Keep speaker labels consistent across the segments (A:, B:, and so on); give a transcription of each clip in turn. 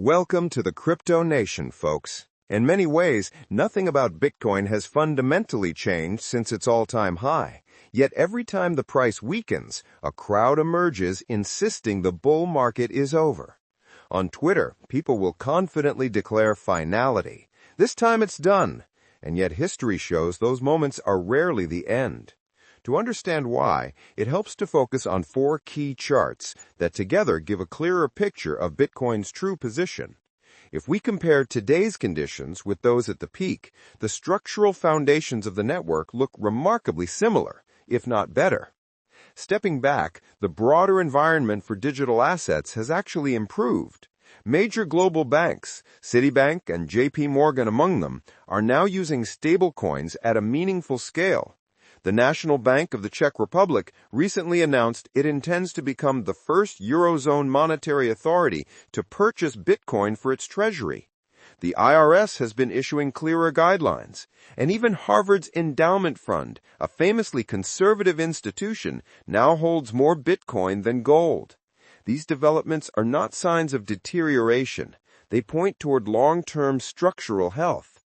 A: Welcome to the Crypto Nation, folks. In many ways, nothing about Bitcoin has fundamentally changed since its all-time high. Yet every time the price weakens, a crowd emerges insisting the bull market is over. On Twitter, people will confidently declare finality. This time it's done. And yet history shows those moments are rarely the end. To understand why, it helps to focus on four key charts that together give a clearer picture of Bitcoin's true position. If we compare today's conditions with those at the peak, the structural foundations of the network look remarkably similar, if not better. Stepping back, the broader environment for digital assets has actually improved. Major global banks, Citibank and JP Morgan among them, are now using stablecoins at a meaningful scale. The National Bank of the Czech Republic recently announced it intends to become the first Eurozone monetary authority to purchase Bitcoin for its treasury. The IRS has been issuing clearer guidelines, and even Harvard's Endowment Fund, a famously conservative institution, now holds more Bitcoin than gold. These developments are not signs of deterioration. They point toward long-term structural health.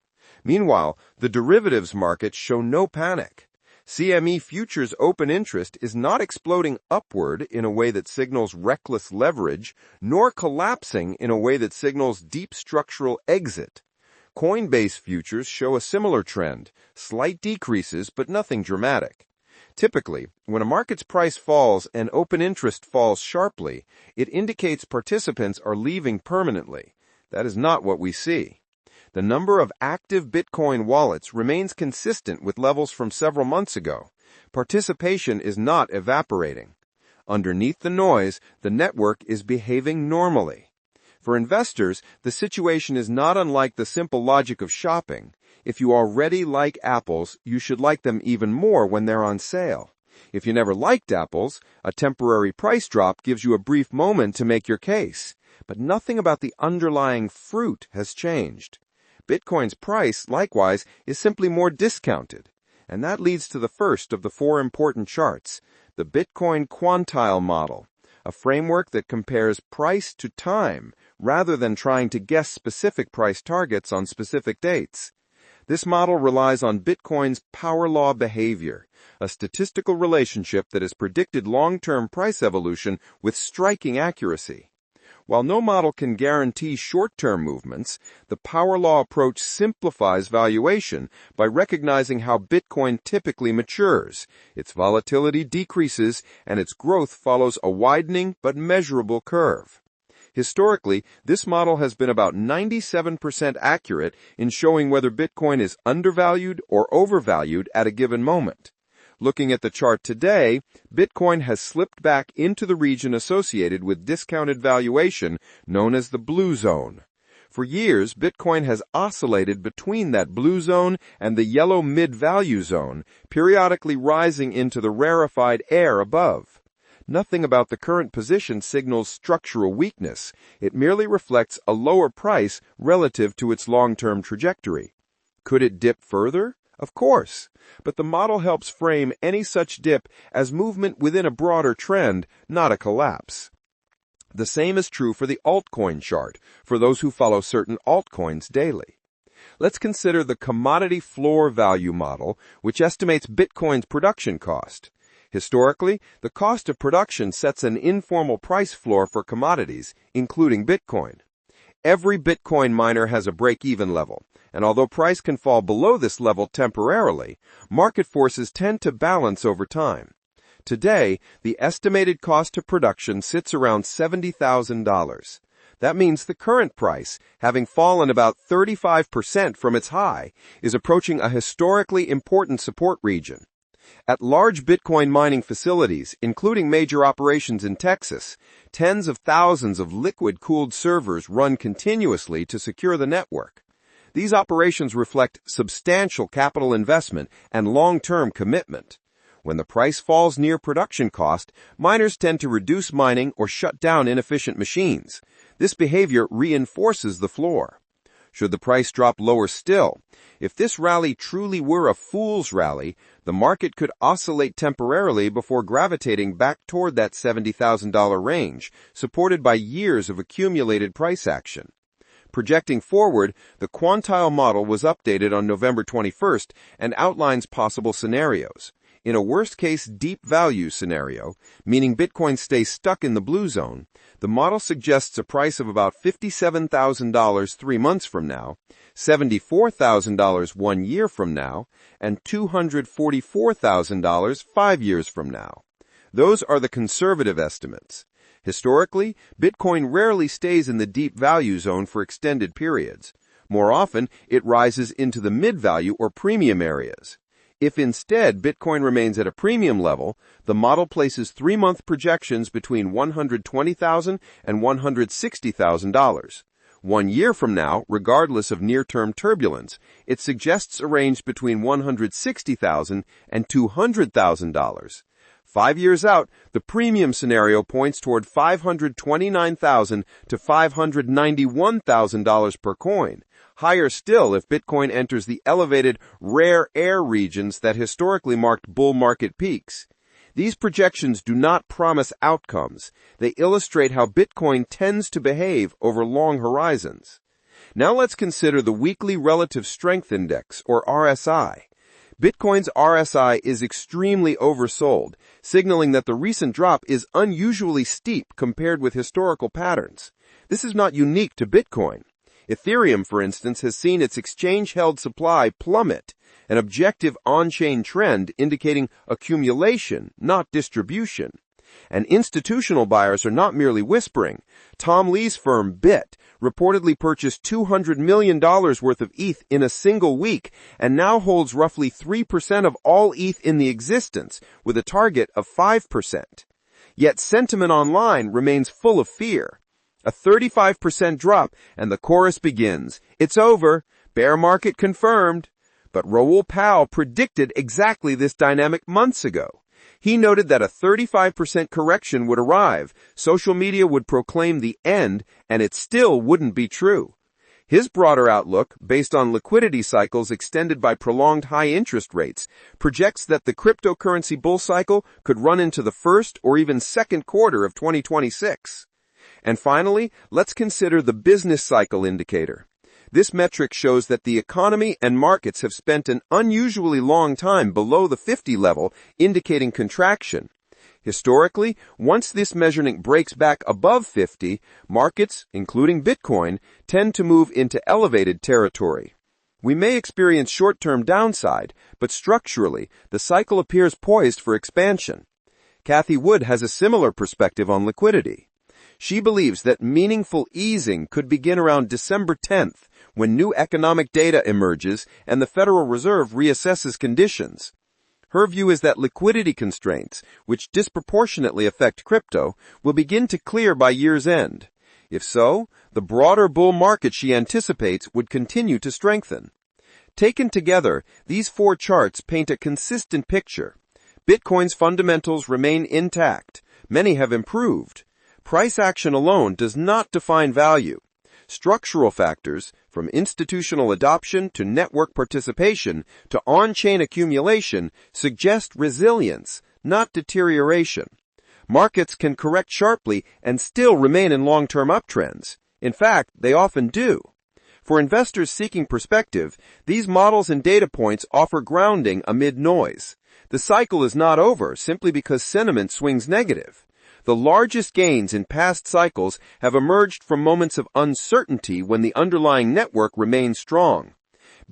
A: Meanwhile, the derivatives markets show no panic. CME futures open interest is not exploding upward in a way that signals reckless leverage, nor collapsing in a way that signals deep structural exit. Coinbase futures show a similar trend, slight decreases but nothing dramatic. Typically, when a market's price falls and open interest falls sharply, it indicates participants are leaving permanently. That is not what we see. The number of active Bitcoin wallets remains consistent with levels from several months ago. Participation is not evaporating. Underneath the noise, the network is behaving normally. For investors, the situation is not unlike the simple logic of shopping. If you already like apples, you should like them even more when they're on sale. If you never liked apples, a temporary price drop gives you a brief moment to make your case. But nothing about the underlying fruit has changed. Bitcoin's price, likewise, is simply more discounted. And that leads to the first of the four important charts, the Bitcoin quantile model, a framework that compares price to time rather than trying to guess specific price targets on specific dates. This model relies on Bitcoin's power law behavior, a statistical relationship that has predicted long-term price evolution with striking accuracy. While no model can guarantee short-term movements, the power law approach simplifies valuation by recognizing how Bitcoin typically matures. Its volatility decreases, and its growth follows a widening but measurable curve. Historically, this model has been about 97% accurate in showing whether Bitcoin is undervalued or overvalued at a given moment. Looking at the chart today, Bitcoin has slipped back into the region associated with discounted valuation known as the blue zone. For years, Bitcoin has oscillated between that blue zone and the yellow mid-value zone, periodically rising into the rarefied air above. Nothing about the current position signals structural weakness. It merely reflects a lower price relative to its long-term trajectory. Could it dip further? Of course, but the model helps frame any such dip as movement within a broader trend, not a collapse. The same is true for the altcoin chart, for those who follow certain altcoins daily. Let's consider the commodity floor value model, which estimates Bitcoin's production cost. Historically, the cost of production sets an informal price floor for commodities, including Bitcoin. Every Bitcoin miner has a break-even level, and although price can fall below this level temporarily, market forces tend to balance over time. Today, the estimated cost of production sits around $70,000. That means the current price, having fallen about 35% from its high, is approaching a historically important support region. At large Bitcoin mining facilities, including major operations in Texas, tens of thousands of liquid-cooled servers run continuously to secure the network. These operations reflect substantial capital investment and long-term commitment. When the price falls near production cost, miners tend to reduce mining or shut down inefficient machines. This behavior reinforces the floor. Should the price drop lower still, if this rally truly were a fool's rally, the market could oscillate temporarily before gravitating back toward that $70,000 range, supported by years of accumulated price action. Projecting forward, the quantile model was updated on November 21st and outlines possible scenarios. In a worst-case deep value scenario, meaning Bitcoin stays stuck in the blue zone, the model suggests a price of about $57,000 3 months from now, $74,000 1 year from now, and $244,000 5 years from now. Those are the conservative estimates. Historically, Bitcoin rarely stays in the deep value zone for extended periods. More often, it rises into the mid-value or premium areas. If instead Bitcoin remains at a premium level, the model places 3-month projections between $120,000 and $160,000. 1 year from now, regardless of near-term turbulence, it suggests a range between $160,000 and $200,000. 5 years out, the premium scenario points toward $529,000 to $591,000 per coin. Higher still if Bitcoin enters the elevated rare air regions that historically marked bull market peaks. These projections do not promise outcomes. They illustrate how Bitcoin tends to behave over long horizons. Now let's consider the Weekly Relative Strength Index, or RSI. Bitcoin's RSI is extremely oversold, signaling that the recent drop is unusually steep compared with historical patterns. This is not unique to Bitcoin. Ethereum, for instance, has seen its exchange-held supply plummet, an objective on-chain trend indicating accumulation, not distribution. And institutional buyers are not merely whispering. Tom Lee's firm, BIT, reportedly purchased $200 million worth of ETH in a single week and now holds roughly 3% of all ETH in the existence, with a target of 5%. Yet sentiment online remains full of fear. A 35% drop, and the chorus begins. It's over. Bear market confirmed. But Raoul Pal predicted exactly this dynamic months ago. He noted that a 35% correction would arrive, social media would proclaim the end, and it still wouldn't be true. His broader outlook, based on liquidity cycles extended by prolonged high interest rates, projects that the cryptocurrency bull cycle could run into the first or even second quarter of 2026. And finally, let's consider the business cycle indicator. This metric shows that the economy and markets have spent an unusually long time below the 50 level, indicating contraction. Historically, once this measurement breaks back above 50, markets, including Bitcoin, tend to move into elevated territory. We may experience short-term downside, but structurally, the cycle appears poised for expansion. Cathie Wood has a similar perspective on liquidity. She believes that meaningful easing could begin around December 10th, when new economic data emerges and the Federal Reserve reassesses conditions. Her view is that liquidity constraints, which disproportionately affect crypto, will begin to clear by year's end. If so, the broader bull market she anticipates would continue to strengthen. Taken together, these 4 charts paint a consistent picture. Bitcoin's fundamentals remain intact. Many have improved. Price action alone does not define value. Structural factors, from institutional adoption to network participation to on-chain accumulation, suggest resilience, not deterioration. Markets can correct sharply and still remain in long-term uptrends. In fact, they often do. For investors seeking perspective, these models and data points offer grounding amid noise. The cycle is not over simply because sentiment swings negative. The largest gains in past cycles have emerged from moments of uncertainty when the underlying network remains strong.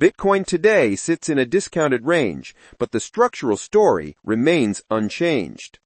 A: Bitcoin today sits in a discounted range, but the structural story remains unchanged.